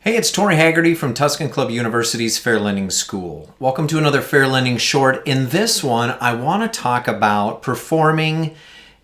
Hey, it's Tori Haggerty from Tuscan Club University's Fair Lending School. Welcome to another Fair Lending Short. In this one, I want to talk about performing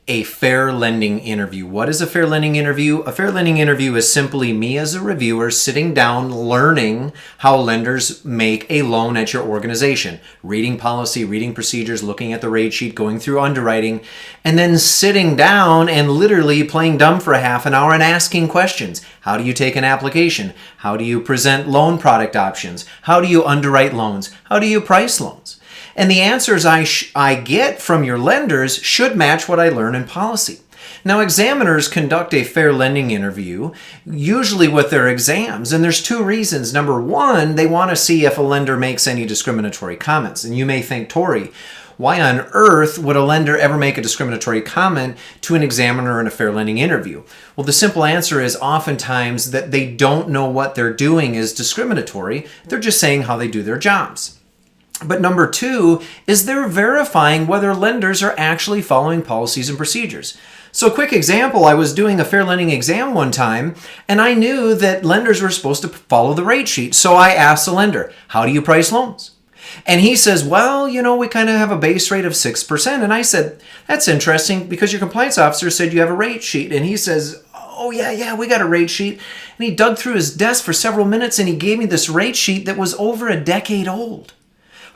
a fair lending interview. What is a fair lending interview? A fair lending interview is simply me as a reviewer sitting down, learning how lenders make a loan at your organization, reading policy, reading procedures, looking at the rate sheet, going through underwriting, and then sitting down and literally playing dumb for a half an hour and asking questions. How do you take an application? How do you present loan product options? How do you underwrite loans? How do you price loans? And the answers I get from your lenders should match what I learn in policy. Now, examiners conduct a fair lending interview, usually with their exams, and there's two reasons. Number one, they want to see if a lender makes any discriminatory comments. And you may think, Tori, why on earth would a lender ever make a discriminatory comment to an examiner in a fair lending interview? Well, the simple answer is oftentimes that they don't know what they're doing is discriminatory. They're just saying how they do their jobs. But number two is they're verifying whether lenders are actually following policies and procedures. So quick example, I was doing a fair lending exam one time, and I knew that lenders were supposed to follow the rate sheet. So I asked the lender, how do you price loans? And he says, well, we kind of have a base rate of 6%. And I said, that's interesting because your compliance officer said you have a rate sheet. And he says, oh, yeah, we got a rate sheet. And he dug through his desk for several minutes and he gave me this rate sheet that was over a decade old.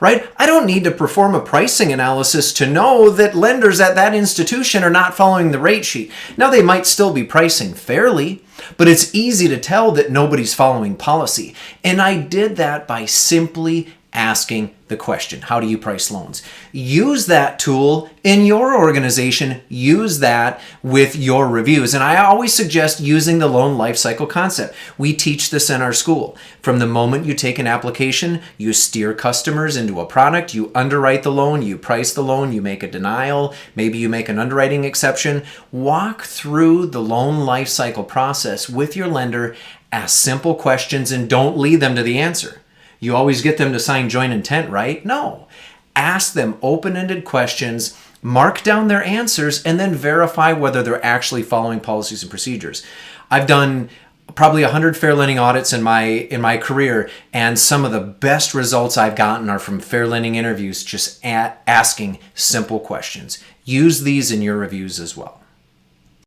Right? I don't need to perform a pricing analysis to know that lenders at that institution are not following the rate sheet. Now, they might still be pricing fairly, but it's easy to tell that nobody's following policy. And I did that by simply asking the question, how do you price loans? Use that tool in your organization. Use that with your reviews. And I always suggest using the loan life cycle concept. We teach this in our school. From the moment you take an application, you steer customers into a product, you underwrite the loan, you price the loan, you make a denial, maybe you make an underwriting exception. Walk through the loan life cycle process with your lender, ask simple questions, and don't lead them to the answer. You always get them to sign joint intent, right? No. Ask them open-ended questions, mark down their answers, and then verify whether they're actually following policies and procedures. I've done probably 100 fair lending audits in my career, and some of the best results I've gotten are from fair lending interviews, just asking simple questions. Use these in your reviews as well.